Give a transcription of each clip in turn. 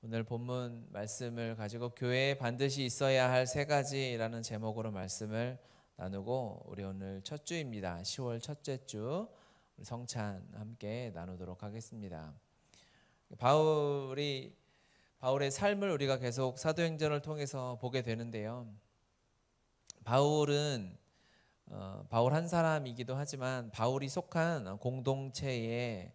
오늘 본문 말씀을 가지고 교회에 반드시 있어야 할 세 가지라는 제목으로 말씀을 나누고 우리 오늘 첫 주입니다. 10월 첫째 주 우리 성찬 함께 나누도록 하겠습니다. 바울의 삶을 우리가 계속 사도행전을 통해서 보게 되는데요. 바울은 바울 한 사람이기도 하지만 바울이 속한 공동체의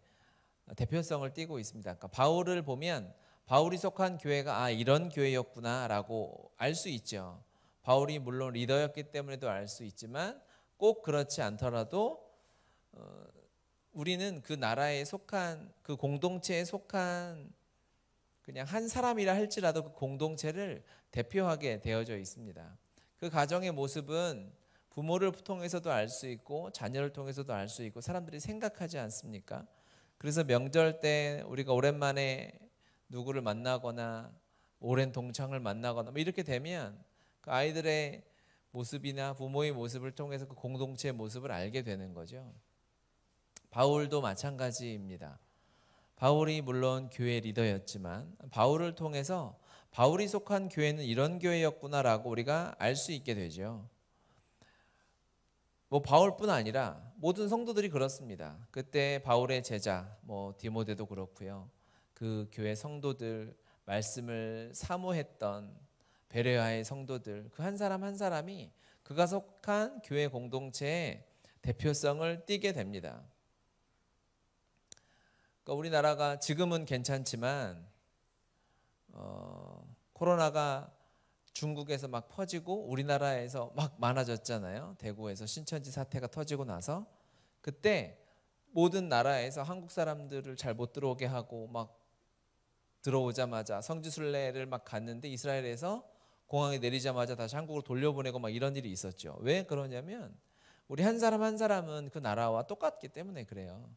대표성을 띠고 있습니다. 그러니까 바울을 보면 바울이 속한 교회가 이런 교회였구나라고 알 수 있죠. 바울이 물론 리더였기 때문에도 알 수 있지만 꼭 그렇지 않더라도 우리는 그 나라에 속한 그 공동체에 속한 그냥 한 사람이라 할지라도 그 공동체를 대표하게 되어져 있습니다. 그 가정의 모습은 부모를 통해서도 알 수 있고 자녀를 통해서도 알 수 있고 사람들이 생각하지 않습니까? 그래서 명절 때 우리가 오랜만에 누구를 만나거나 오랜 동창을 만나거나 이렇게 되면 그 아이들의 모습이나 부모의 모습을 통해서 그 공동체의 모습을 알게 되는 거죠. 바울도 마찬가지입니다. 바울이 물론 교회 리더였지만 바울을 통해서 바울이 속한 교회는 이런 교회였구나라고 우리가 알 수 있게 되죠. 바울뿐 아니라 모든 성도들이 그렇습니다. 그때 바울의 제자 디모데도 그렇고요. 그 교회 성도들, 말씀을 사모했던 베레아의 성도들, 그 한 사람 한 사람이 그가 속한 교회 공동체의 대표성을 띠게 됩니다. 그러니까 우리나라가 지금은 괜찮지만 코로나가 중국에서 막 퍼지고 우리나라에서 막 많아졌잖아요. 대구에서 신천지 사태가 터지고 나서 그때 모든 나라에서 한국 사람들을 잘 못 들어오게 하고 막 들어오자마자 성지순례를 막 갔는데 이스라엘에서 공항에 내리자마자 다시 한국으로 돌려보내고 막 이런 일이 있었죠. 왜 그러냐면 우리 한 사람 한 사람은 그 나라와 똑같기 때문에 그래요.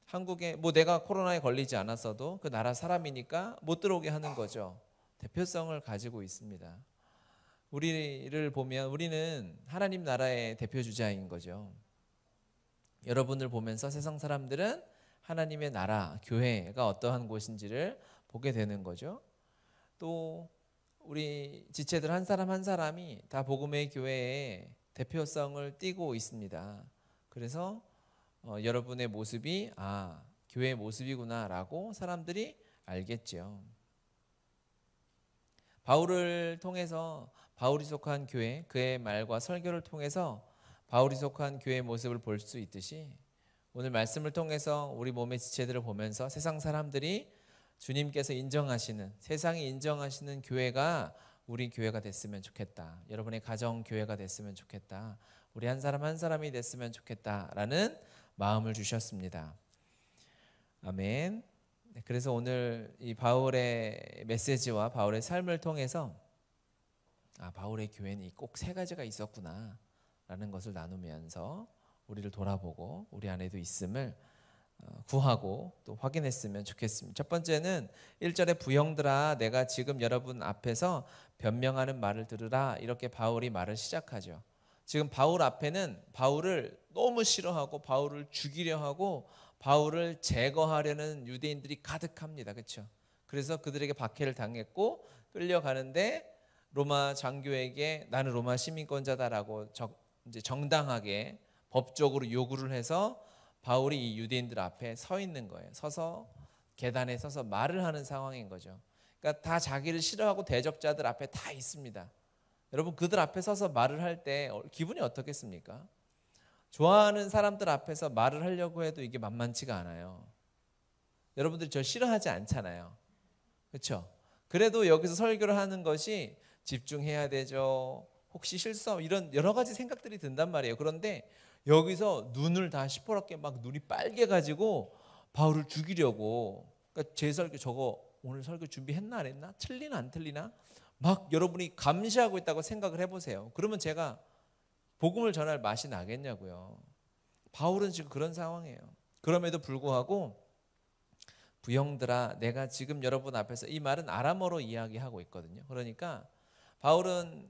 한국에 내가 코로나에 걸리지 않았어도 그 나라 사람이니까 못 들어오게 하는 거죠. 대표성을 가지고 있습니다. 우리를 보면 우리는 하나님 나라의 대표주자인 거죠. 여러분을 보면서 세상 사람들은 하나님의 나라, 교회가 어떠한 곳인지를 보게 되는 거죠. 또 우리 지체들 한 사람 한 사람이 다 복음의 교회의 대표성을 띠고 있습니다. 그래서 여러분의 모습이 교회의 모습이구나라고 사람들이 알겠죠. 바울을 통해서 바울이 속한 교회, 그의 말과 설교를 통해서 바울이 속한 교회의 모습을 볼 수 있듯이 오늘 말씀을 통해서 우리 몸의 지체들을 보면서 세상 사람들이 주님께서 인정하시는, 세상이 인정하시는 교회가 우리 교회가 됐으면 좋겠다. 여러분의 가정 교회가 됐으면 좋겠다. 우리 한 사람 한 사람이 됐으면 좋겠다라는 마음을 주셨습니다. 아멘. 그래서 오늘 이 바울의 메시지와 바울의 삶을 통해서 바울의 교회는 꼭 세 가지가 있었구나 라는 것을 나누면서 우리를 돌아보고 우리 안에도 있음을 구하고 또 확인했으면 좋겠습니다. 첫 번째는 1절에 부형들아 내가 지금 여러분 앞에서 변명하는 말을 들으라 이렇게 바울이 말을 시작하죠. 지금 바울 앞에는 바울을 너무 싫어하고 바울을 죽이려 하고 바울을 제거하려는 유대인들이 가득합니다. 그렇죠? 그래서 그들에게 박해를 당했고 끌려가는데 로마 장교에게 나는 로마 시민권자다라고 이제 정당하게 법적으로 요구를 해서 바울이 이 유대인들 앞에 서 있는 거예요. 서서 계단에 서서 말을 하는 상황인 거죠. 그러니까 다 자기를 싫어하고 대적자들 앞에 다 있습니다. 여러분 그들 앞에 서서 말을 할 때 기분이 어떻겠습니까? 좋아하는 사람들 앞에서 말을 하려고 해도 이게 만만치가 않아요. 여러분들이 저 싫어하지 않잖아요. 그렇죠? 그래도 여기서 설교를 하는 것이 집중해야 되죠. 혹시 실수 이런 여러 가지 생각들이 든단 말이에요. 그런데 여기서 눈을 다 시퍼렇게 막 눈이 빨개 가지고 바울을 죽이려고 그러니까 제 설교 저거 오늘 설교 준비했나 안 했나? 틀리나 안 틀리나? 막 여러분이 감시하고 있다고 생각을 해보세요. 그러면 제가 복음을 전할 맛이 나겠냐고요. 바울은 지금 그런 상황이에요. 그럼에도 불구하고 부형들아 내가 지금 여러분 앞에서 이 말은 아람어로 이야기하고 있거든요. 그러니까 바울은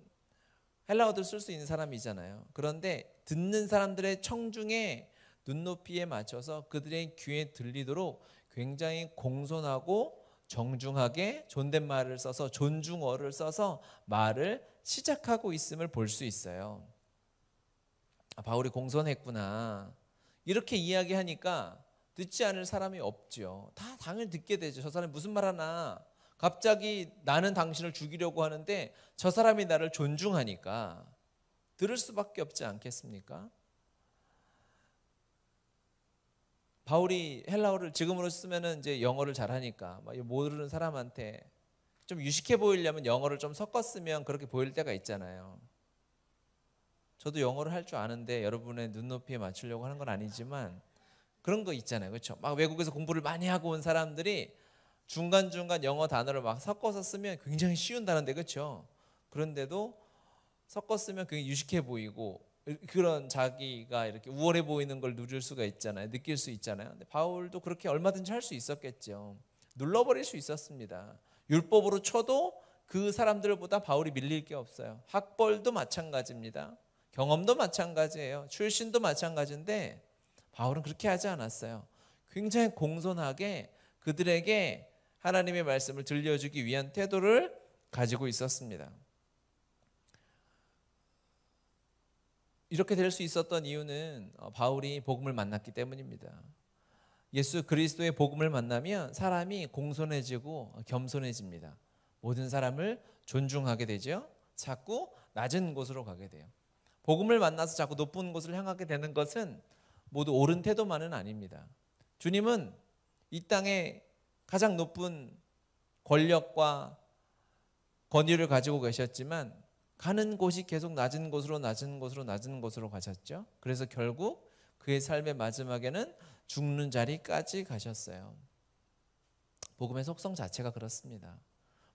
헬라어도 쓸 수 있는 사람이잖아요. 그런데 듣는 사람들의 청중의 눈높이에 맞춰서 그들의 귀에 들리도록 굉장히 공손하고 정중하게 존댓말을 써서 존중어를 써서 말을 시작하고 있음을 볼 수 있어요. 바울이 공손했구나 이렇게 이야기하니까 듣지 않을 사람이 없죠. 다 당연히 듣게 되죠. 저 사람이 무슨 말 하나, 갑자기 나는 당신을 죽이려고 하는데 저 사람이 나를 존중하니까 들을 수밖에 없지 않겠습니까? 바울이 헬라어를 지금으로 쓰면은 이제 영어를 잘하니까 모르는 사람한테 좀 유식해 보이려면 영어를 좀 섞었으면 그렇게 보일 때가 있잖아요. 저도 영어를 할 줄 아는데 여러분의 눈높이에 맞추려고 하는 건 아니지만 그런 거 있잖아요. 그렇죠? 막 외국에서 공부를 많이 하고 온 사람들이 중간중간 영어 단어를 막 섞어서 쓰면 굉장히 쉬운 단어인데 그렇죠? 그런데도 섞어 쓰면 그게 유식해 보이고 그런 자기가 이렇게 우월해 보이는 걸 누릴 수가 있잖아요. 느낄 수 있잖아요. 근데 바울도 그렇게 얼마든지 할 수 있었겠죠. 눌러버릴 수 있었습니다. 율법으로 쳐도 그 사람들보다 바울이 밀릴 게 없어요. 학벌도 마찬가지입니다. 경험도 마찬가지예요. 출신도 마찬가지인데 바울은 그렇게 하지 않았어요. 굉장히 공손하게 그들에게 하나님의 말씀을 들려주기 위한 태도를 가지고 있었습니다. 이렇게 될 수 있었던 이유는 바울이 복음을 만났기 때문입니다. 예수 그리스도의 복음을 만나면 사람이 공손해지고 겸손해집니다. 모든 사람을 존중하게 되죠. 자꾸 낮은 곳으로 가게 돼요. 복음을 만나서 자꾸 높은 곳을 향하게 되는 것은 모두 옳은 태도만은 아닙니다. 주님은 이 땅에 가장 높은 권력과 권위를 가지고 계셨지만 가는 곳이 계속 낮은 곳으로 낮은 곳으로 낮은 곳으로 가셨죠. 그래서 결국 그의 삶의 마지막에는 죽는 자리까지 가셨어요. 복음의 속성 자체가 그렇습니다.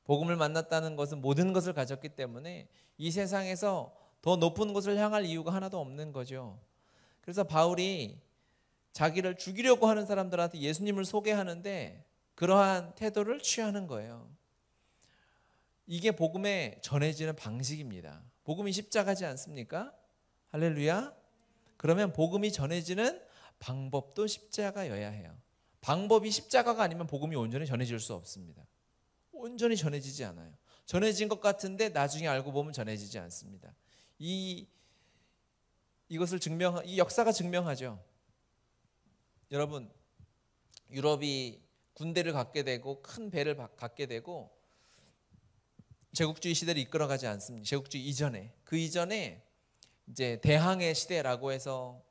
복음을 만났다는 것은 모든 것을 가졌기 때문에 이 세상에서 더 높은 곳을 향할 이유가 하나도 없는 거죠. 그래서 바울이 자기를 죽이려고 하는 사람들한테 예수님을 소개하는데 그러한 태도를 취하는 거예요. 이게 복음에 전해지는 방식입니다. 복음이 십자가지 않습니까? 할렐루야. 그러면 복음이 전해지는 방법도 십자가여야 해요. 방법이 십자가가 아니면 복음이 온전히 전해질 수 없습니다. 온전히 전해지지 않아요. 전해진 것 같은데 나중에 알고 보면 전해지지 않습니다. 이 역사가 증명하죠. 여러분, 유럽이 군대를 갖게 되고 큰 배를 갖게 되고 제국주의 시대를 이끌어가지 않습니다. 제국주의 이전에 그 이전에 이제 대항해 시대라고 해서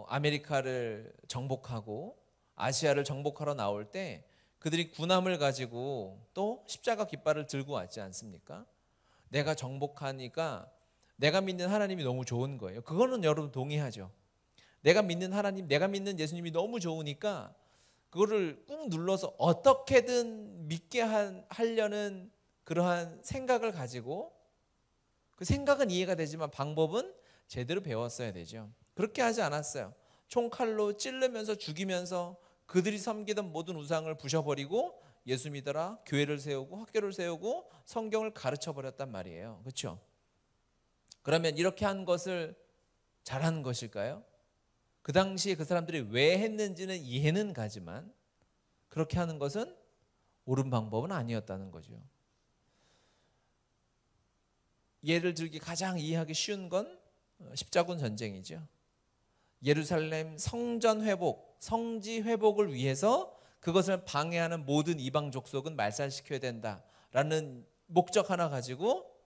아메리카를 정복하고 아시아를 정복하러 나올 때 그들이 군함을 가지고 또 십자가 깃발을 들고 왔지 않습니까? 내가 정복하니까 내가 믿는 하나님이 너무 좋은 거예요. 그거는 여러분 동의하죠. 내가 믿는 하나님, 내가 믿는 예수님이 너무 좋으니까 그거를 꾹 눌러서 어떻게든 믿게 하려는 그러한 생각을 가지고 그 생각은 이해가 되지만 방법은 제대로 배웠어야 되죠. 그렇게 하지 않았어요. 총칼로 찌르면서 죽이면서 그들이 섬기던 모든 우상을 부셔버리고 예수 믿어라, 교회를 세우고 학교를 세우고 성경을 가르쳐버렸단 말이에요. 그렇죠? 그러면 이렇게 한 것을 잘한 것일까요? 그 당시에 그 사람들이 왜 했는지는 이해는 가지만 그렇게 하는 것은 옳은 방법은 아니었다는 거죠. 예를 들기 가장 이해하기 쉬운 건 십자군 전쟁이죠. 예루살렘 성전 회복, 성지 회복을 위해서 그것을 방해하는 모든 이방 족속은 말살시켜야 된다라는 목적 하나 가지고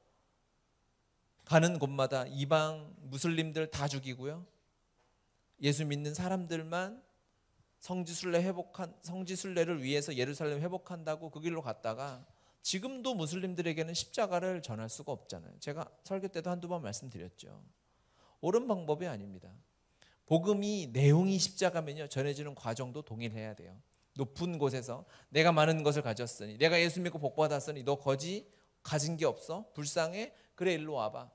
가는 곳마다 이방 무슬림들 다 죽이고요. 예수 믿는 사람들만 성지순례를 위해서 예루살렘 회복한다고 그 길로 갔다가 지금도 무슬림들에게는 십자가를 전할 수가 없잖아요. 제가 설교 때도 한두 번 말씀드렸죠. 옳은 방법이 아닙니다. 복음이 내용이 십자가면요 전해지는 과정도 동일해야 돼요. 높은 곳에서 내가 많은 것을 가졌으니, 내가 예수 믿고 복 받았으니 너 거지 가진 게 없어? 불쌍해? 그래 일로 와봐.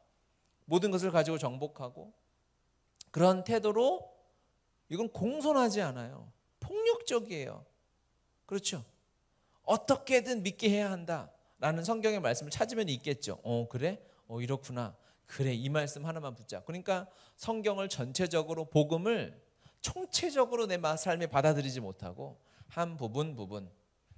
모든 것을 가지고 정복하고 그런 태도로 이건 공손하지 않아요. 폭력적이에요. 그렇죠? 어떻게든 믿게 해야 한다라는 성경의 말씀을 찾으면 있겠죠. 그래? 이렇구나. 그래, 이 말씀 하나만 붙자. 그러니까 성경을 전체적으로 복음을 총체적으로 내 삶에 받아들이지 못하고 한 부분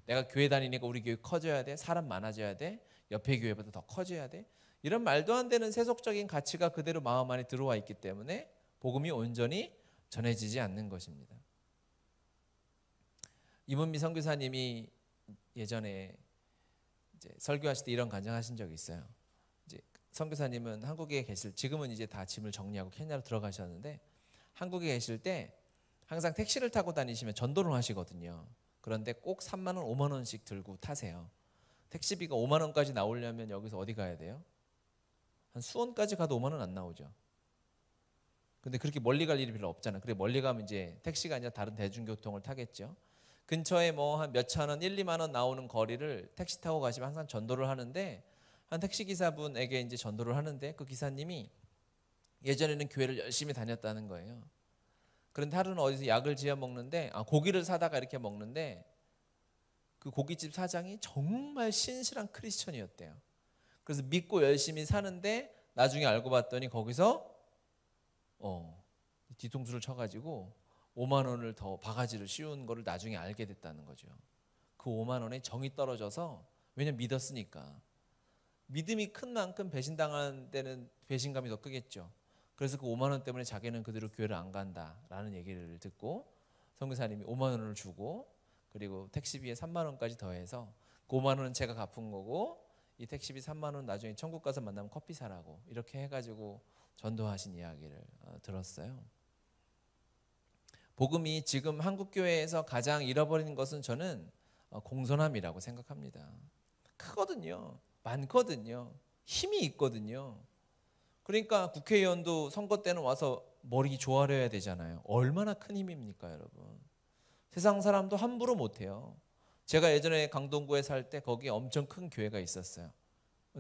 내가 교회 다니니까 우리 교회 커져야 돼. 사람 많아져야 돼. 옆에 교회보다 더 커져야 돼. 이런 말도 안 되는 세속적인 가치가 그대로 마음 안에 들어와 있기 때문에 복음이 온전히 전해지지 않는 것입니다. 이문미 선교사님이 예전에 이제 설교하실 때 이런 간증하신 적이 있어요. 이제 선교사님은 한국에 계실, 지금은 이제 다 짐을 정리하고 케냐로 들어가셨는데, 한국에 계실 때 항상 택시를 타고 다니시면 전도를 하시거든요. 그런데 꼭 3만 원, 5만 원씩 들고 타세요. 택시비가 5만 원까지 나오려면 여기서 어디 가야 돼요? 한 수원까지 가도 5만 원 안 나오죠. 근데 그렇게 멀리 갈 일이 별로 없잖아요. 그래 멀리 가면 이제 택시가 아니라 다른 대중교통을 타겠죠. 근처에 뭐 한 몇천 원, 1, 2만 원 나오는 거리를 택시 타고 가시면 항상 전도를 하는데, 한 택시 기사분에게 이제 전도를 하는데 그 기사님이 예전에는 교회를 열심히 다녔다는 거예요. 그런데 하루는 어디서 약을 지어 먹는데, 고기를 사다가 이렇게 먹는데 그 고깃집 사장이 정말 신실한 크리스천이었대요. 그래서 믿고 열심히 사는데 나중에 알고 봤더니 거기서 뒤통수를 쳐가지고 5만 원을 더 바가지를 씌운 거를 나중에 알게 됐다는 거죠. 그 5만 원에 정이 떨어져서, 왜냐면 믿었으니까. 믿음이 큰 만큼 배신당한 데는 배신감이 더 크겠죠. 그래서 그 5만 원 때문에 자기는 그대로 교회를 안 간다라는 얘기를 듣고 선교사님이 5만 원을 주고, 그리고 택시비에 3만 원까지 더해서 그 5만 원은 제가 갚은 거고 이 택시비 3만 원 나중에 천국 가서 만나면 커피 사라고, 이렇게 해가지고 전도하신 이야기를 들었어요. 복음이 지금 한국 교회에서 가장 잃어버리는 것은 저는 공손함이라고 생각합니다. 크거든요. 많거든요. 힘이 있거든요. 그러니까 국회의원도 선거 때는 와서 머리 조아려야 되잖아요. 얼마나 큰 힘입니까, 여러분? 세상 사람도 함부로 못해요. 제가 예전에 강동구에 살 때 거기에 엄청 큰 교회가 있었어요.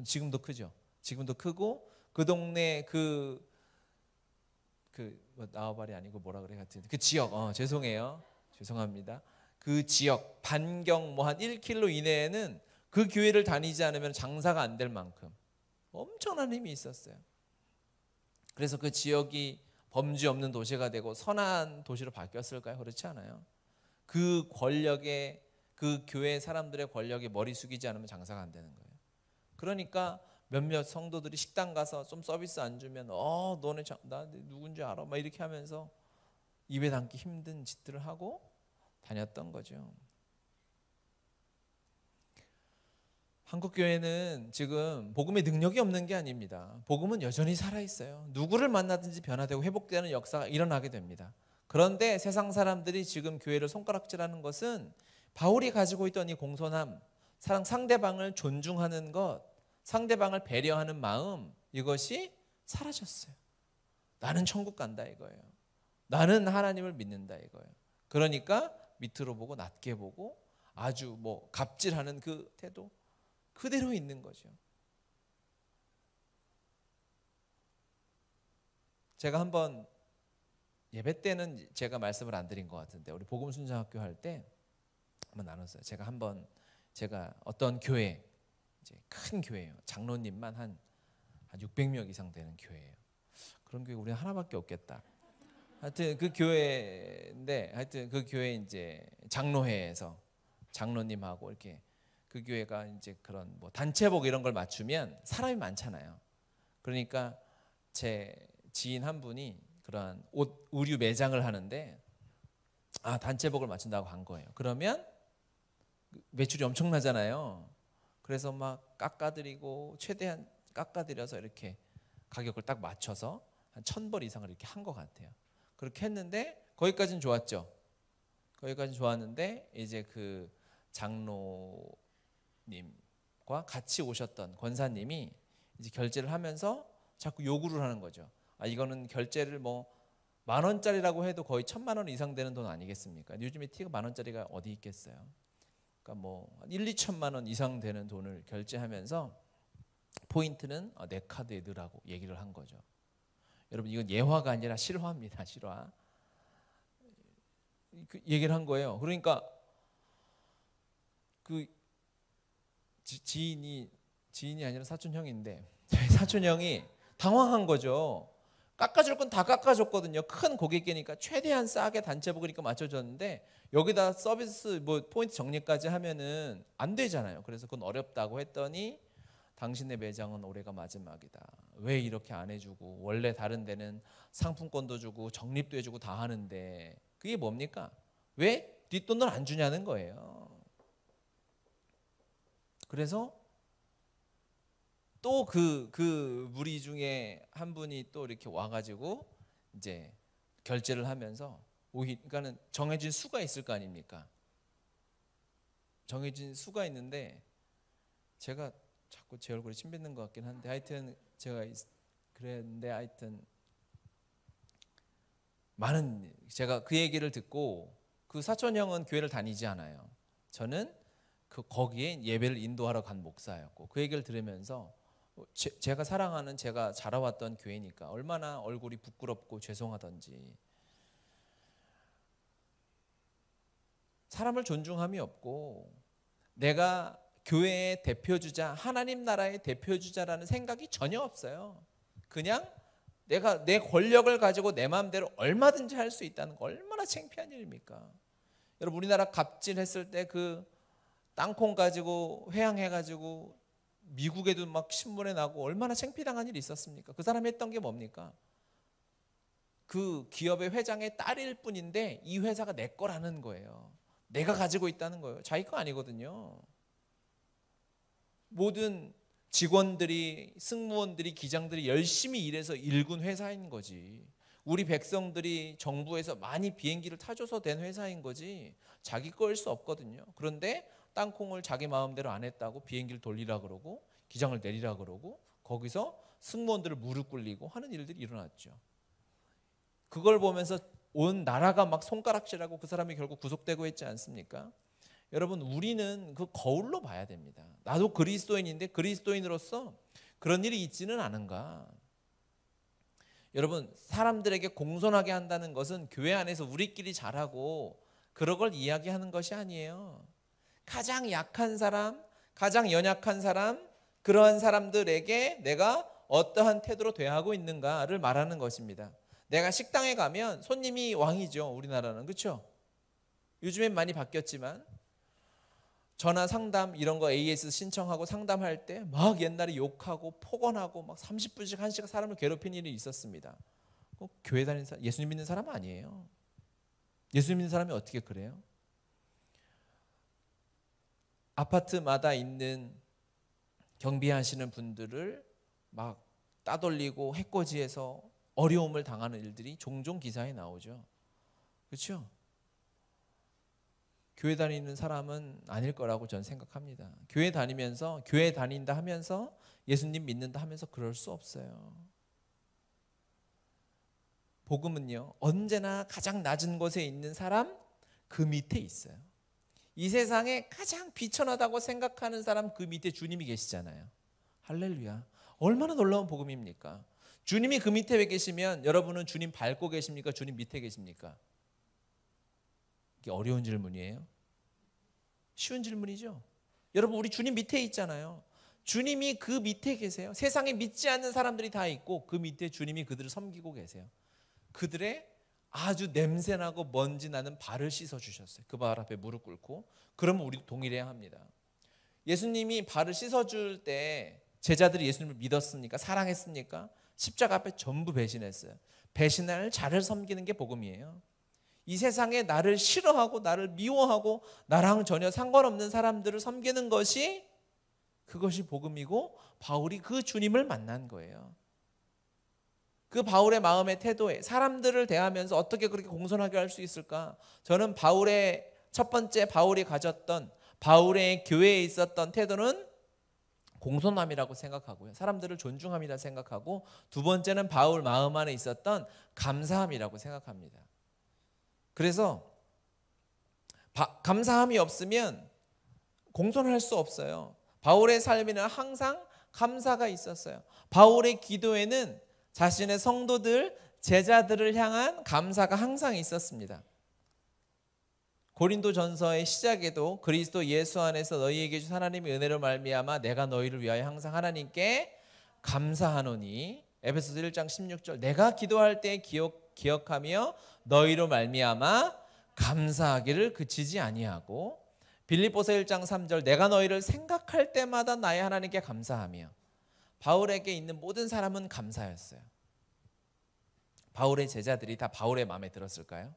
지금도 크죠. 지금도 크고 그 동네 뭐 나와발이 아니고 뭐라 그래, 같은 그 지역, 죄송해요, 죄송합니다. 그 지역 반경 뭐 한 1km 이내에는 그 교회를 다니지 않으면 장사가 안 될 만큼 엄청난 힘이 있었어요. 그래서 그 지역이 범죄 없는 도시가 되고 선한 도시로 바뀌었을까요? 그렇지 않아요. 그 권력에, 그 교회 사람들의 권력에 머리 숙이지 않으면 장사가 안 되는 거예요. 그러니까 몇몇 성도들이 식당 가서 좀 서비스 안 주면 너네 나 누군지 알아? 막 이렇게 하면서 입에 담기 힘든 짓들을 하고 다녔던 거죠. 한국 교회는 지금 복음의 능력이 없는 게 아닙니다. 복음은 여전히 살아있어요. 누구를 만나든지 변화되고 회복되는 역사가 일어나게 됩니다. 그런데 세상 사람들이 지금 교회를 손가락질하는 것은 바울이 가지고 있던 이 공손함, 상대방을 존중하는 것, 상대방을 배려하는 마음, 이것이 사라졌어요. 나는 천국 간다 이거예요. 나는 하나님을 믿는다 이거예요. 그러니까 밑으로 보고 낮게 보고 아주 뭐 갑질하는 그 태도 그대로 있는 거죠. 제가 한번 예배 때는 제가 말씀을 안 드린 것 같은데 우리 복음순장학교 할 때 한번 나눴어요. 제가 어떤 교회, 이제 큰 교회예요. 장로님만 한 600명 이상 되는 교회예요. 그런 교회 우리 하나밖에 없겠다. 하여튼 그 교회인데, 하여튼 그 교회 이제 장로회에서 장로님하고 이렇게 그 교회가 이제 그런 뭐 단체복 이런 걸 맞추면 사람이 많잖아요. 그러니까 제 지인 한 분이 그러한 옷 의류 매장을 하는데 단체복을 맞춘다고 한 거예요. 그러면 매출이 엄청나잖아요. 그래서 막 깎아드리고 최대한 깎아드려서 이렇게 가격을 딱 맞춰서 한 1,000벌 이상을 이렇게 한 것 같아요. 그렇게 했는데 거기까지는 좋았죠. 거기까지는 좋았는데 이제 그 장로님과 같이 오셨던 권사님이 이제 결제를 하면서 자꾸 요구를 하는 거죠. 이거는 결제를 뭐 10,000원짜리라고 해도 거의 1,000만 원 이상 되는 돈 아니겠습니까? 요즘에 티가 10,000원짜리가 어디 있겠어요? 그러니까 뭐 1, 2천만 원 이상 되는 돈을 결제하면서 포인트는 내 카드에 넣으라고 얘기를 한 거죠. 여러분 이건 예화가 아니라 실화입니다. 실화. 그 얘기를 한 거예요. 그러니까 그 지인이 아니라 사촌 형인데 사촌 형이 당황한 거죠. 깎아줄 건 다 깎아줬거든요. 큰 고객이니까 최대한 싸게 단체복이니까 맞춰줬는데 여기다 서비스 뭐 포인트 정리까지 하면은 안 되잖아요. 그래서 그건 어렵다고 했더니 당신의 매장은 올해가 마지막이다. 왜 이렇게 안 해주고, 원래 다른 데는 상품권도 주고 적립도 해주고 다 하는데 그게 뭡니까? 왜 뒷돈을 안 주냐는 거예요. 그래서 또 그 무리 중에 한 분이 또 이렇게 와가지고 이제 결제를 하면서 그러니까는 정해진 수가 있을 거 아닙니까? 정해진 수가 있는데 제가 자꾸 제 얼굴에 침 뱉는 것 같긴 한데 하여튼 제가 그랬는데 하여튼 제가 그 얘기를 듣고 그 사촌 형은 교회를 다니지 않아요. 저는 거기에 예배를 인도하러 간 목사였고 그 얘기를 들으면서 제가 사랑하는 제가 자라왔던 교회니까 얼마나 얼굴이 부끄럽고 죄송하던지 사람을 존중함이 없고 내가 교회의 대표주자 하나님 나라의 대표주자라는 생각이 전혀 없어요. 그냥 내가 내 권력을 가지고 내 마음대로 얼마든지 할 수 있다는 거 얼마나 창피한 일입니까? 여러분 우리나라 갑질했을 때 그 땅콩 가지고 회항해가지고 미국에도 막 신문에 나고 얼마나 창피당한 일이 있었습니까? 그 사람이 했던 게 뭡니까? 그 기업의 회장의 딸일 뿐인데 이 회사가 내 거라는 거예요. 내가 가지고 있다는 거예요. 자기 거 아니거든요. 모든 직원들이, 승무원들이, 기장들이 열심히 일해서 일군 회사인 거지. 우리 백성들이 정부에서 많이 비행기를 타줘서 된 회사인 거지 자기 거일 수 없거든요. 그런데 땅콩을 자기 마음대로 안 했다고 비행기를 돌리라 그러고 기장을 내리라 그러고 거기서 승무원들을 무릎 꿇리고 하는 일들이 일어났죠. 그걸 보면서 온 나라가 막 손가락질하고 그 사람이 결국 구속되고 했지 않습니까? 여러분 우리는 그 거울로 봐야 됩니다. 나도 그리스도인인데 그리스도인으로서 그런 일이 있지는 않은가? 여러분 사람들에게 공손하게 한다는 것은 교회 안에서 우리끼리 잘하고 그런 걸 이야기하는 것이 아니에요. 가장 약한 사람, 가장 연약한 사람, 그러한 사람들에게 내가 어떠한 태도로 대하고 있는가를 말하는 것입니다. 내가 식당에 가면 손님이 왕이죠. 우리나라는. 그렇죠? 요즘엔 많이 바뀌었지만 전화 상담 이런 거 AS 신청하고 상담할 때 막 옛날에 욕하고 폭언하고 막 30분씩 1시간 사람을 괴롭힌 일이 있었습니다. 교회 다니는 사람, 예수님 믿는 사람 아니에요. 예수님 믿는 사람이 어떻게 그래요? 아파트마다 있는 경비하시는 분들을 막 따돌리고 해코지해서 어려움을 당하는 일들이 종종 기사에 나오죠. 그렇죠? 교회 다니는 사람은 아닐 거라고 저는 생각합니다. 교회 다니면서 교회 다닌다 하면서 예수님 믿는다 하면서 그럴 수 없어요. 복음은요 언제나 가장 낮은 곳에 있는 사람 그 밑에 있어요. 이 세상에 가장 비천하다고 생각하는 사람 그 밑에 주님이 계시잖아요. 할렐루야. 얼마나 놀라운 복음입니까? 주님이 그 밑에 계시면 여러분은 주님 밟고 계십니까? 주님 밑에 계십니까? 이게 어려운 질문이에요. 쉬운 질문이죠. 여러분 우리 주님 밑에 있잖아요. 주님이 그 밑에 계세요. 세상에 믿지 않는 사람들이 다 있고 그 밑에 주님이 그들을 섬기고 계세요. 그들의 아주 냄새나고 먼지 나는 발을 씻어주셨어요. 그 발 앞에 무릎 꿇고. 그러면 우리도 동일해야 합니다. 예수님이 발을 씻어줄 때 제자들이 예수님을 믿었습니까? 사랑했습니까? 십자가 앞에 전부 배신했어요. 배신할 자를 섬기는 게 복음이에요. 이 세상에 나를 싫어하고 나를 미워하고 나랑 전혀 상관없는 사람들을 섬기는 것이 그것이 복음이고 바울이 그 주님을 만난 거예요. 그 바울의 마음의 태도에 사람들을 대하면서 어떻게 그렇게 공손하게 할 수 있을까? 저는 바울의 첫 번째 바울이 가졌던 바울의 교회에 있었던 태도는 공손함이라고 생각하고요. 사람들을 존중함이라 생각하고 두 번째는 바울 마음 안에 있었던 감사함이라고 생각합니다. 그래서 감사함이 없으면 공손할 수 없어요. 바울의 삶에는 항상 감사가 있었어요. 바울의 기도에는 자신의 성도들, 제자들을 향한 감사가 항상 있었습니다. 고린도전서의 시작에도 그리스도 예수 안에서 너희에게 주신 하나님의 은혜로 말미암아 내가 너희를 위하여 항상 하나님께 감사하노니 에베소서 1장 16절 내가 기도할 때 기억하며 너희로 말미암아 감사하기를 그치지 아니하고 빌립보서 1장 3절 내가 너희를 생각할 때마다 나의 하나님께 감사하며 바울에게 있는 모든 사람은 감사였어요. 바울의 제자들이 다 바울의 마음에 들었을까요?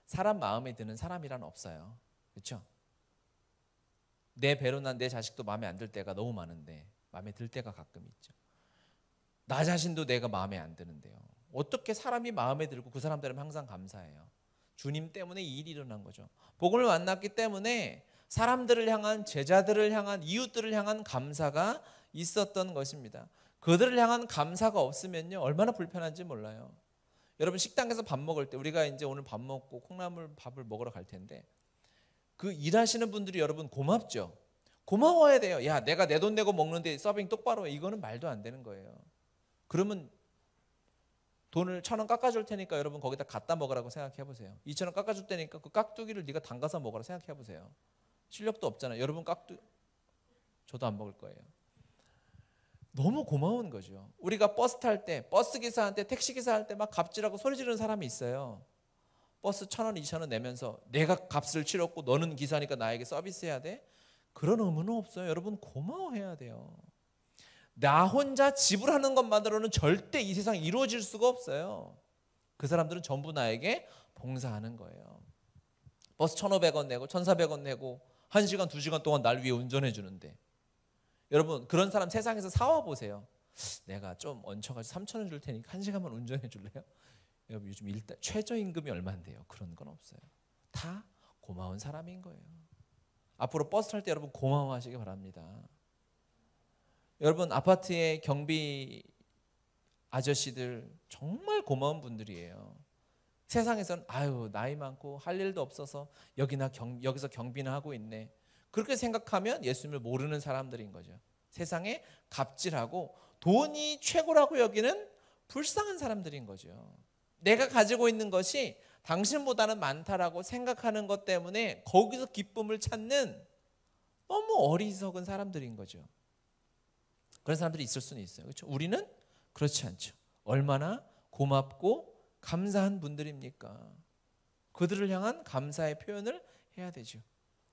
사람 마음에 드는 사람이란 없어요. 그렇죠? 내 배로 난 내 자식도 마음에 안 들 때가 너무 많은데 마음에 들 때가 가끔 있죠. 나 자신도 내가 마음에 안 드는데요. 어떻게 사람이 마음에 들고 그 사람들은 항상 감사해요. 주님 때문에 이 일이 일어난 거죠. 복음을 만났기 때문에 사람들을 향한, 제자들을 향한, 이웃들을 향한 감사가 있었던 것입니다. 그들을 향한 감사가 없으면요 얼마나 불편한지 몰라요. 여러분 식당에서 밥 먹을 때 우리가 이제 오늘 밥 먹고 콩나물 밥을 먹으러 갈 텐데 그 일하시는 분들이 여러분 고맙죠. 고마워야 돼요. 야 내가 내 돈 내고 먹는데 서빙 똑바로 해. 이거는 말도 안 되는 거예요. 그러면 돈을 1,000원 깎아줄 테니까 여러분 거기다 갖다 먹으라고 생각해 보세요. 2,000원 깎아줄 테니까 그 깍두기를 네가 담가서 먹으라 생각해 보세요. 실력도 없잖아요. 여러분 저도 안 먹을 거예요. 너무 고마운 거죠. 우리가 버스 탈 때 버스 기사한테 택시 기사한테 막 갑질하고 소리 지르는 사람이 있어요. 버스 1,000원 2,000원 내면서 내가 값을 치렀고 너는 기사니까 나에게 서비스해야 돼? 그런 의무는 없어요. 여러분 고마워해야 돼요. 나 혼자 지불하는 것만으로는 절대 이 세상에 이루어질 수가 없어요. 그 사람들은 전부 나에게 봉사하는 거예요. 버스 1,500원 내고 1,400원 내고 1시간 2시간 동안 날 위해 운전해 주는데 여러분 그런 사람 세상에서 사와 보세요. 내가 좀 얹혀가지고 3,000원 줄 테니까 1시간만 운전해 줄래요? 여러분 요즘 일단 최저임금이 얼마인데요? 그런 건 없어요. 다 고마운 사람인 거예요. 앞으로 버스 탈 때 여러분 고마워하시기 바랍니다. 여러분 아파트의 경비 아저씨들 정말 고마운 분들이에요. 세상에서는 아유 나이 많고 할 일도 없어서 여기서 경비나 하고 있네. 그렇게 생각하면 예수님을 모르는 사람들인 거죠. 세상에 갑질하고 돈이 최고라고 여기는 불쌍한 사람들인 거죠. 내가 가지고 있는 것이 당신보다는 많다라고 생각하는 것 때문에 거기서 기쁨을 찾는 너무 어리석은 사람들인 거죠. 그런 사람들이 있을 수는 있어요. 그렇죠? 우리는 그렇지 않죠. 얼마나 고맙고 감사한 분들입니까? 그들을 향한 감사의 표현을 해야 되죠.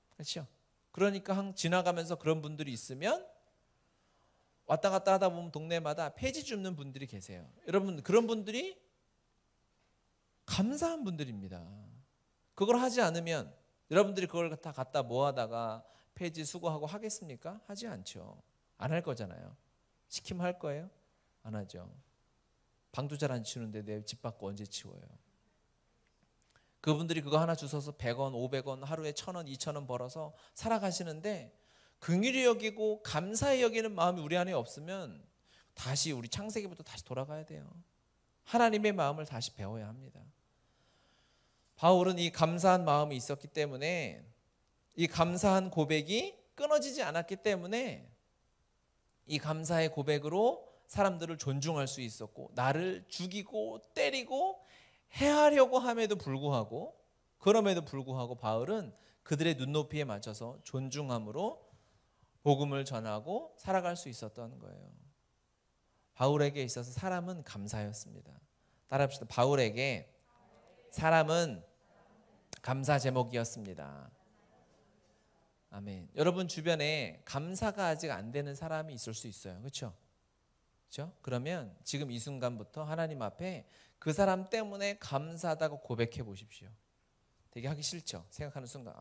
그렇죠? 그러니까 지나가면서 그런 분들이 있으면 왔다 갔다 하다 보면 동네마다 폐지 줍는 분들이 계세요. 여러분 그런 분들이 감사한 분들입니다. 그걸 하지 않으면 여러분들이 그걸 다 갖다 모아다가 폐지 수거하고 하겠습니까? 하지 않죠. 안 할 거잖아요. 시키면 할 거예요? 안 하죠. 방도 잘 안 치우는데 내 집 밖 언제 치워요? 그분들이 그거 하나 주워서 100원, 500원, 하루에 1,000원, 2,000원 벌어서 살아가시는데 긍휼히 여기고 감사히 여기는 마음이 우리 안에 없으면 다시 우리 창세기부터 다시 돌아가야 돼요. 하나님의 마음을 다시 배워야 합니다. 바울은 이 감사한 마음이 있었기 때문에 이 감사한 고백이 끊어지지 않았기 때문에 이 감사의 고백으로 사람들을 존중할 수 있었고 나를 죽이고 때리고 해하려고 함에도 불구하고 그럼에도 불구하고 바울은 그들의 눈높이에 맞춰서 존중함으로 복음을 전하고 살아갈 수 있었던 거예요. 바울에게 있어서 사람은 감사였습니다. 따라합시다. 바울에게 사람은 감사 제목이었습니다. 아멘. 여러분 주변에 감사가 아직 안 되는 사람이 있을 수 있어요. 그렇죠? 그렇죠? 그러면 지금 이 순간부터 하나님 앞에 그 사람 때문에 감사하다고 고백해 보십시오. 되게 하기 싫죠? 생각하는 순간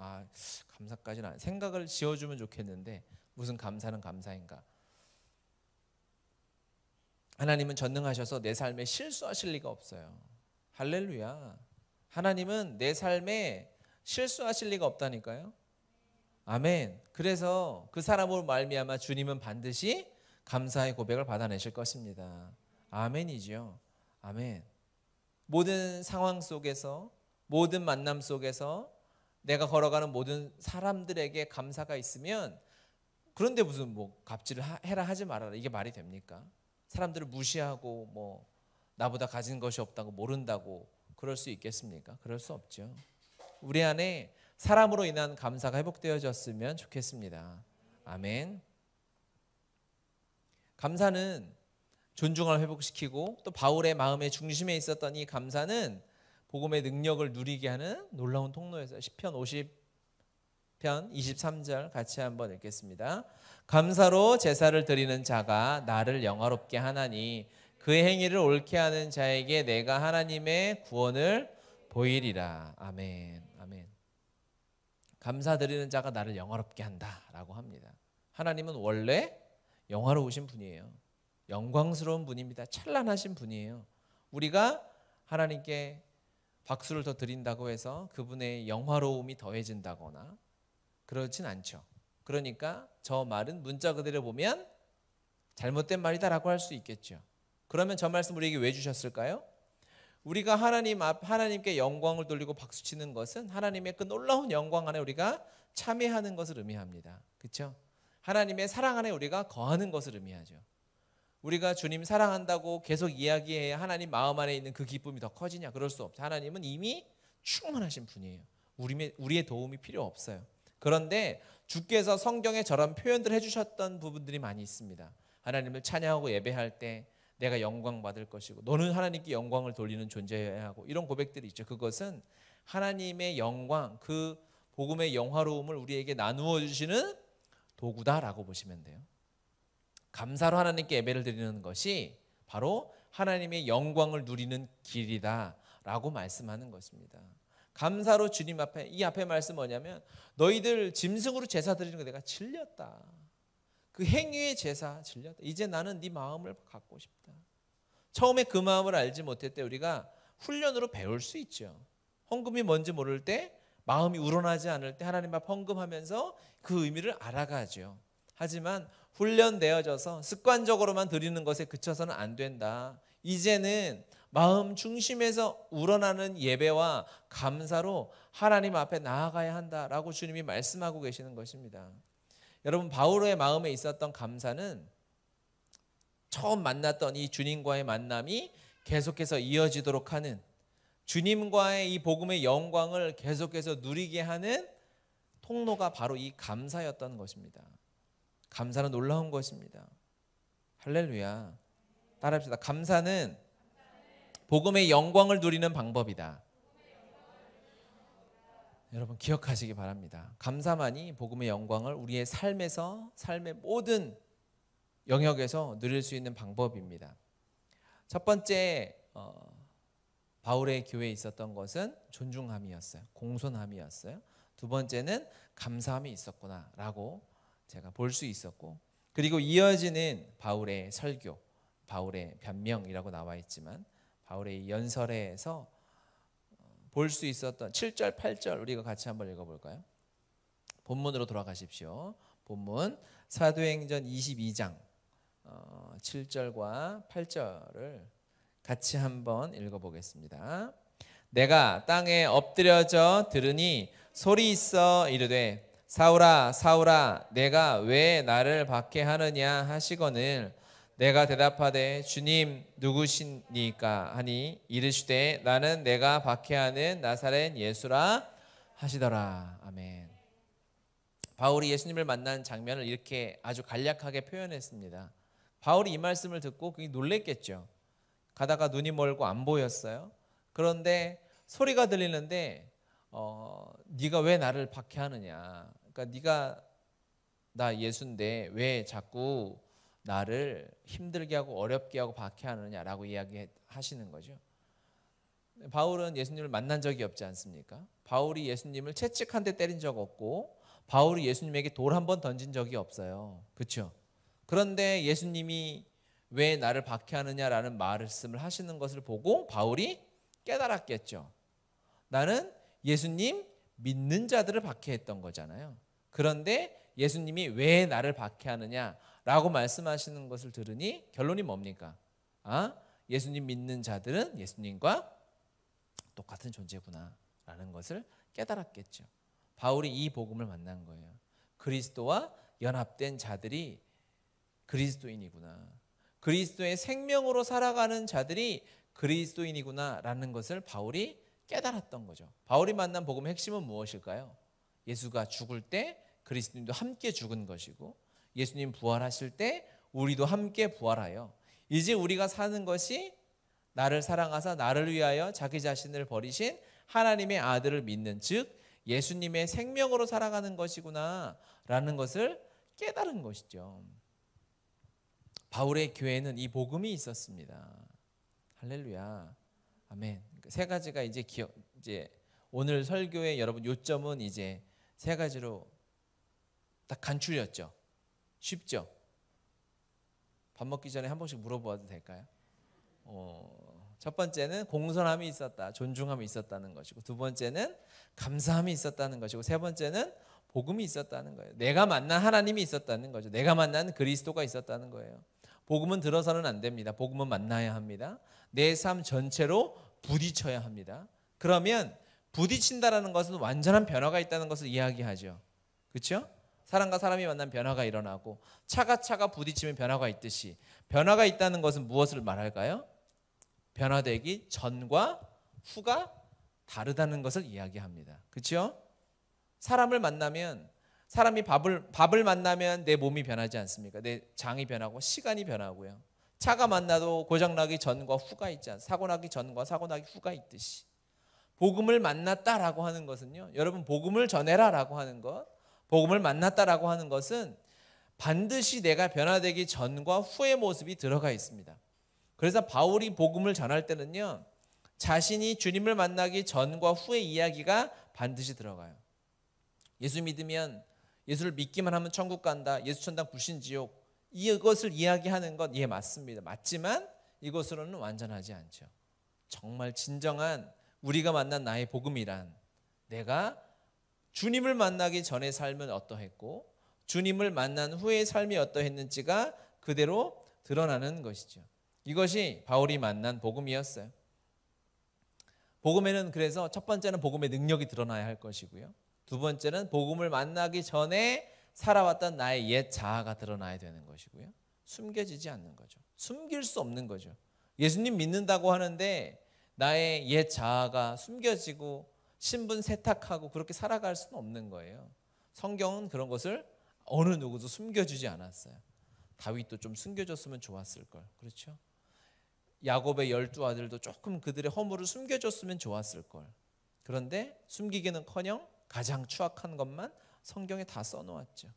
감사까지는 생각을 지어주면 좋겠는데 무슨 감사는 감사인가? 하나님은 전능하셔서 내 삶에 실수하실 리가 없어요. 할렐루야. 하나님은 내 삶에 실수하실 리가 없다니까요. 아멘. 그래서 그 사람으로 말미암아 주님은 반드시 감사의 고백을 받아내실 것입니다. 아멘이죠. 아멘. 모든 상황 속에서 모든 만남 속에서 내가 걸어가는 모든 사람들에게 감사가 있으면 그런데 무슨 갑질을 해라 하지 말아라 이게 말이 됩니까? 사람들을 무시하고 나보다 가진 것이 없다고 모른다고 그럴 수 있겠습니까? 그럴 수 없죠. 우리 안에 사람으로 인한 감사가 회복되어졌으면 좋겠습니다. 아멘. 감사는 존중을 회복시키고 또 바울의 마음의 중심에 있었던 이 감사는 복음의 능력을 누리게 하는 놀라운 통로였어요. 시편 50편 23절 같이 한번 읽겠습니다. 감사로 제사를 드리는 자가 나를 영화롭게 하나니 그의 행위를 옳게 하는 자에게 내가 하나님의 구원을 보이리라. 아멘. 아멘. 감사드리는 자가 나를 영화롭게 한다라고 합니다. 하나님은 원래 영화로우신 분이에요. 영광스러운 분입니다. 찬란하신 분이에요. 우리가 하나님께 박수를 더 드린다고 해서 그분의 영화로움이 더해진다거나 그렇진 않죠. 그러니까 저 말은 문자 그대로 보면 잘못된 말이다라고 할 수 있겠죠. 그러면 저 말씀 우리에게 왜 주셨을까요? 우리가 하나님께 영광을 돌리고 박수치는 것은 하나님의 그 놀라운 영광 안에 우리가 참여하는 것을 의미합니다. 그렇죠? 하나님의 사랑 안에 우리가 거하는 것을 의미하죠. 우리가 주님 사랑한다고 계속 이야기해야 하나님 마음 안에 있는 그 기쁨이 더 커지냐? 그럴 수 없죠. 하나님은 이미 충만하신 분이에요. 우리의 도움이 필요 없어요. 그런데 주께서 성경에 저런 표현들 해주셨던 부분들이 많이 있습니다. 하나님을 찬양하고 예배할 때 내가 영광 받을 것이고 너는 하나님께 영광을 돌리는 존재여야 하고 이런 고백들이 있죠. 그것은 하나님의 영광, 그 복음의 영화로움을 우리에게 나누어 주시는 도구다라고 보시면 돼요. 감사로 하나님께 예배를 드리는 것이 바로 하나님의 영광을 누리는 길이다라고 말씀하는 것입니다. 감사로 주님 앞에, 이 앞에 말씀 뭐냐면 너희들 짐승으로 제사 드리는 거 내가 질렸다. 그 행위의 제사 질렸다. 이제 나는 네 마음을 갖고 싶다. 처음에 그 마음을 알지 못할 때 우리가 훈련으로 배울 수 있죠. 헌금이 뭔지 모를 때, 마음이 우러나지 않을 때 하나님 앞 헌금하면서 그 의미를 알아가죠. 하지만 훈련되어져서 습관적으로만 드리는 것에 그쳐서는 안 된다. 이제는 마음 중심에서 우러나는 예배와 감사로 하나님 앞에 나아가야 한다라고 주님이 말씀하고 계시는 것입니다. 여러분, 바울의 마음에 있었던 감사는 처음 만났던 이 주님과의 만남이 계속해서 이어지도록 하는, 주님과의 이 복음의 영광을 계속해서 누리게 하는 통로가 바로 이 감사였던 것입니다. 감사는 놀라운 것입니다. 할렐루야. 따라합시다. 감사는 복음의 영광을 누리는 방법이다. 여러분 기억하시기 바랍니다. 감사만이 복음의 영광을 우리의 삶에서, 삶의 모든 영역에서 누릴 수 있는 방법입니다. 첫 번째 바울의 교회에 있었던 것은 존중함이었어요. 공손함이었어요. 두 번째는 감사함이 있었구나라고 제가 볼 수 있었고, 그리고 이어지는 바울의 설교, 바울의 변명이라고 나와 있지만 바울의 연설에서 볼 수 있었던 7절, 8절 우리가 같이 한번 읽어볼까요? 본문으로 돌아가십시오. 본문 사도행전 22장 7절과 8절을 같이 한번 읽어보겠습니다. 내가 땅에 엎드려져 들으니 소리 있어 이르되 사울아 사울아 내가 왜 나를 박해하느냐 하시거늘 내가 대답하되 주님 누구시니까 하니 이르시되 나는 내가 박해하는 나사렛 예수라 하시더라. 아멘. 바울이 예수님을 만난 장면을 이렇게 아주 간략하게 표현했습니다. 바울이 이 말씀을 듣고 굉장히 놀랬겠죠. 가다가 눈이 멀고 안 보였어요. 그런데 소리가 들리는데 네가 왜 나를 박해하느냐. 그러니까 네가 나 예수인데 왜 자꾸 나를 힘들게 하고 어렵게 하고 박해하느냐라고 이야기하시는 거죠. 바울은 예수님을 만난 적이 없지 않습니까? 바울이 예수님을 채찍 한 대 때린 적 없고 바울이 예수님에게 돌 한 번 던진 적이 없어요. 그렇죠? 그런데 예수님이 왜 나를 박해하느냐라는 말씀을 하시는 것을 보고 바울이 깨달았겠죠. 나는 예수님 믿는 자들을 박해했던 거잖아요. 그런데 예수님이 왜 나를 박해하느냐라고 말씀하시는 것을 들으니 결론이 뭡니까? 예수님 믿는 자들은 예수님과 똑같은 존재구나라는 것을 깨달았겠죠. 바울이 이 복음을 만난 거예요. 그리스도와 연합된 자들이 그리스도인이구나. 그리스도의 생명으로 살아가는 자들이 그리스도인이구나라는 것을 바울이 깨달았던 거죠. 바울이 만난 복음의 핵심은 무엇일까요? 예수가 죽을 때 그리스도님도 함께 죽은 것이고 예수님 부활하실 때 우리도 함께 부활하여 이제 우리가 사는 것이 나를 사랑하사 나를 위하여 자기 자신을 버리신 하나님의 아들을 믿는, 즉 예수님의 생명으로 살아가는 것이구나 라는 것을 깨달은 것이죠. 바울의 교회는 이 복음이 있었습니다. 할렐루야, 아멘. 세 가지가 이제 오늘 설교의 여러분 요점은 이제 세 가지로 딱 간추렸죠. 쉽죠? 밥 먹기 전에 한 번씩 물어봐도 될까요? 첫 번째는 공손함이 있었다, 존중함이 있었다는 것이고, 두 번째는 감사함이 있었다는 것이고, 세 번째는 복음이 있었다는 거예요. 내가 만난 하나님이 있었다는 거죠. 내가 만난 그리스도가 있었다는 거예요. 복음은 들어서는 안 됩니다. 복음은 만나야 합니다. 내 삶 전체로 부딪혀야 합니다. 그러면 부딪힌다라는 것은 완전한 변화가 있다는 것을 이야기하죠. 그렇죠? 사람과 사람이 만난 변화가 일어나고 차가 부딪히면 변화가 있듯이, 변화가 있다는 것은 무엇을 말할까요? 변화되기 전과 후가 다르다는 것을 이야기합니다. 그렇죠? 사람을 만나면, 사람이 밥을 만나면 내 몸이 변하지 않습니까? 내 장이 변하고 시간이 변하고요. 차가 만나도 고장나기 전과 후가 있지 않습니까? 사고 나기 전과 사고 나기 후가 있듯이, 복음을 만났다라고 하는 것은요, 여러분 복음을 전해라라고 하는 것, 복음을 만났다라고 하는 것은 반드시 내가 변화되기 전과 후의 모습이 들어가 있습니다. 그래서 바울이 복음을 전할 때는요, 자신이 주님을 만나기 전과 후의 이야기가 반드시 들어가요. 예수 믿으면, 예수를 믿기만 하면 천국 간다, 예수 천당 불신 지옥, 이것을 이야기하는 것, 예, 맞습니다. 맞지만 이것으로는 완전하지 않죠. 정말 진정한 우리가 만난 나의 복음이란, 내가 주님을 만나기 전의 삶은 어떠했고 주님을 만난 후의 삶이 어떠했는지가 그대로 드러나는 것이죠. 이것이 바울이 만난 복음이었어요. 복음에는 그래서 첫 번째는 복음의 능력이 드러나야 할 것이고요, 두 번째는 복음을 만나기 전에 살아왔던 나의 옛 자아가 드러나야 되는 것이고요, 숨겨지지 않는 거죠. 숨길 수 없는 거죠. 예수님 믿는다고 하는데 나의 옛 자아가 숨겨지고 신분 세탁하고 그렇게 살아갈 수는 없는 거예요. 성경은 그런 것을 어느 누구도 숨겨주지 않았어요. 다윗도 좀 숨겨줬으면 좋았을 걸, 그렇죠? 야곱의 12아들도 조금 그들의 허물을 숨겨줬으면 좋았을 걸. 그런데 숨기기는커녕 가장 추악한 것만 성경에 다 써놓았죠.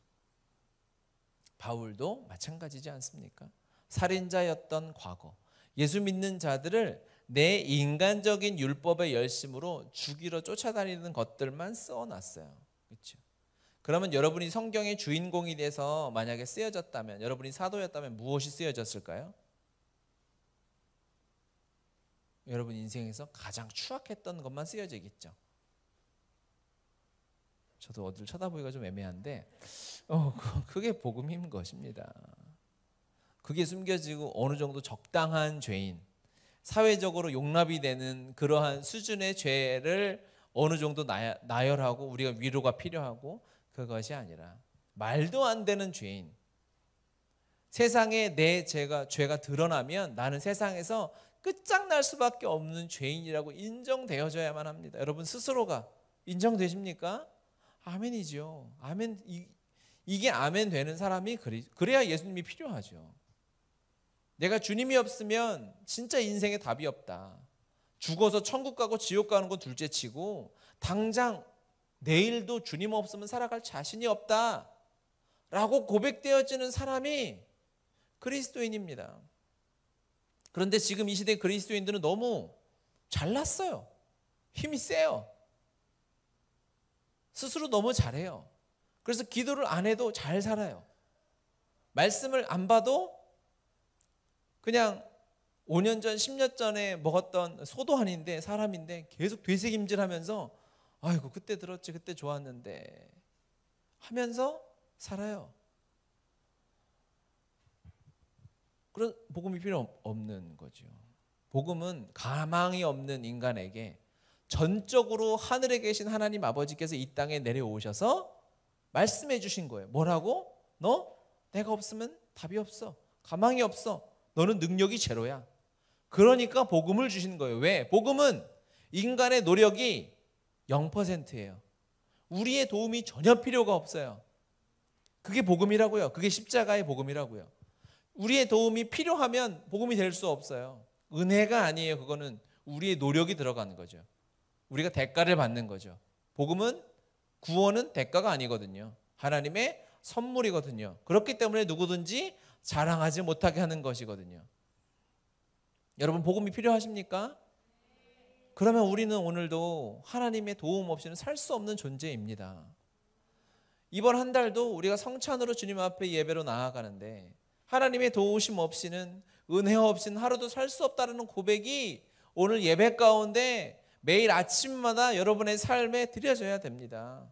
바울도 마찬가지지 않습니까? 살인자였던 과거, 예수 믿는 자들을 내 인간적인 율법의 열심으로 죽이러 쫓아다니는 것들만 써놨어요. 그렇죠? 그러면 여러분이 성경의 주인공이 돼서 만약에 쓰여졌다면, 여러분이 사도였다면 무엇이 쓰여졌을까요? 여러분 인생에서 가장 추악했던 것만 쓰여지겠죠. 저도 어디를 쳐다보기가 좀 애매한데 그게 복음인 것입니다. 그게 숨겨지고 어느 정도 적당한 죄인, 사회적으로 용납이 되는 그러한 수준의 죄를 어느 정도 나열하고 우리가 위로가 필요하고, 그것이 아니라 말도 안 되는 죄인, 세상에 내 죄가 드러나면 나는 세상에서 끝장날 수밖에 없는 죄인이라고 인정되어져야만 합니다. 여러분 스스로가 인정되십니까? 아멘이죠. 아멘. 이게 아멘 되는 사람이 그래야 예수님이 필요하죠. 내가 주님이 없으면 진짜 인생에 답이 없다. 죽어서 천국 가고 지옥 가는 건 둘째치고 당장 내일도 주님 없으면 살아갈 자신이 없다 라고 고백되어지는 사람이 그리스도인입니다. 그런데 지금 이 시대 그리스도인들은 너무 잘났어요. 힘이 세요. 스스로 너무 잘해요. 그래서 기도를 안 해도 잘 살아요. 말씀을 안 봐도 그냥 5년 전, 10년 전에 먹었던 소도한인데, 사람인데 계속 되새김질하면서 아이고 그때 들었지, 그때 좋았는데 하면서 살아요. 그런 복음이 필요 없는 거죠. 복음은 가망이 없는 인간에게 전적으로 하늘에 계신 하나님 아버지께서 이 땅에 내려오셔서 말씀해 주신 거예요. 뭐라고? 너 내가 없으면 답이 없어. 가망이 없어. 너는 능력이 제로야. 그러니까 복음을 주신 거예요. 왜? 복음은 인간의 노력이 0%예요. 우리의 도움이 전혀 필요가 없어요. 그게 복음이라고요. 그게 십자가의 복음이라고요. 우리의 도움이 필요하면 복음이 될 수 없어요. 은혜가 아니에요. 그거는 우리의 노력이 들어가는 거죠. 우리가 대가를 받는 거죠. 복음은, 구원은 대가가 아니거든요. 하나님의 선물이거든요. 그렇기 때문에 누구든지 자랑하지 못하게 하는 것이거든요. 여러분, 복음이 필요하십니까? 그러면 우리는 오늘도 하나님의 도움 없이는 살 수 없는 존재입니다. 이번 한 달도 우리가 성찬으로 주님 앞에 예배로 나아가는데 하나님의 도우심 없이는, 은혜 없이는 하루도 살 수 없다는 고백이 오늘 예배 가운데 매일 아침마다 여러분의 삶에 드려져야 됩니다.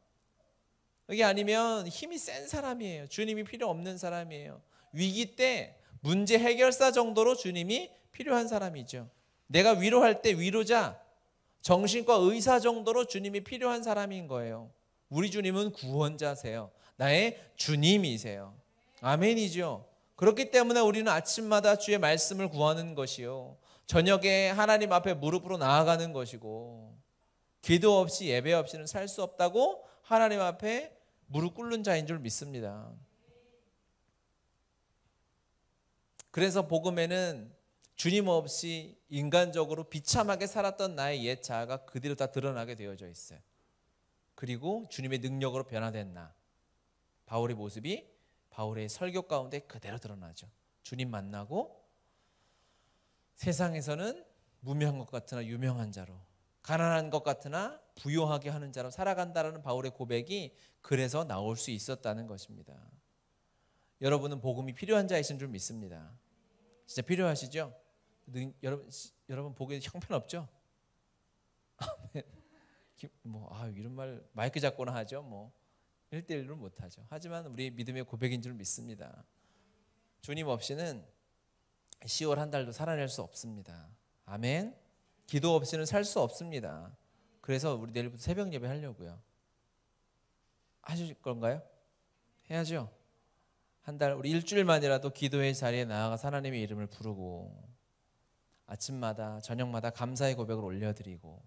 그게 아니면 힘이 센 사람이에요. 주님이 필요 없는 사람이에요. 위기 때 문제 해결사 정도로 주님이 필요한 사람이죠. 내가 위로할 때 위로자, 정신과 의사 정도로 주님이 필요한 사람인 거예요. 우리 주님은 구원자세요. 나의 주님이세요. 아멘이죠. 그렇기 때문에 우리는 아침마다 주의 말씀을 구하는 것이요, 저녁에 하나님 앞에 무릎으로 나아가는 것이고, 기도 없이 예배 없이는 살 수 없다고 하나님 앞에 무릎 꿇는 자인 줄 믿습니다. 그래서 복음에는 주님 없이 인간적으로 비참하게 살았던 나의 옛 자아가 그대로 다 드러나게 되어져 있어요. 그리고 주님의 능력으로 변화된 나, 바울의 모습이 바울의 설교 가운데 그대로 드러나죠. 주님 만나고 세상에서는 무명한 것 같으나 유명한 자로, 가난한 것 같으나 부유하게 하는 자로 살아간다라는 바울의 고백이 그래서 나올 수 있었다는 것입니다. 여러분은 복음이 필요한 자이신 줄 믿습니다. 진짜 필요하시죠? 여러분 보기에 형편없죠? 이런 말 마이크 잡고나 하죠. 1대1로 못하죠. 하지만 우리 믿음의 고백인 줄 믿습니다. 주님 없이는 10월 한 달도 살아낼 수 없습니다. 아멘. 기도 없이는 살 수 없습니다. 그래서 우리 내일부터 새벽 예배 하려고요. 하실 건가요? 해야죠. 한 달, 우리 일주일만이라도 기도의 자리에 나아가 하나님의 이름을 부르고 아침마다 저녁마다 감사의 고백을 올려드리고,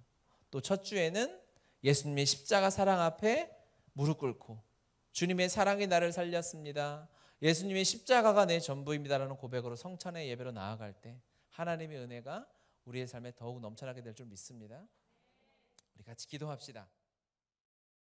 또 첫 주에는 예수님의 십자가 사랑 앞에 무릎 꿇고 주님의 사랑이 나를 살렸습니다, 예수님의 십자가가 내 전부입니다라는 고백으로 성찬의 예배로 나아갈 때 하나님의 은혜가 우리의 삶에 더욱 넘쳐나게 될 줄 믿습니다. 우리 같이 기도합시다.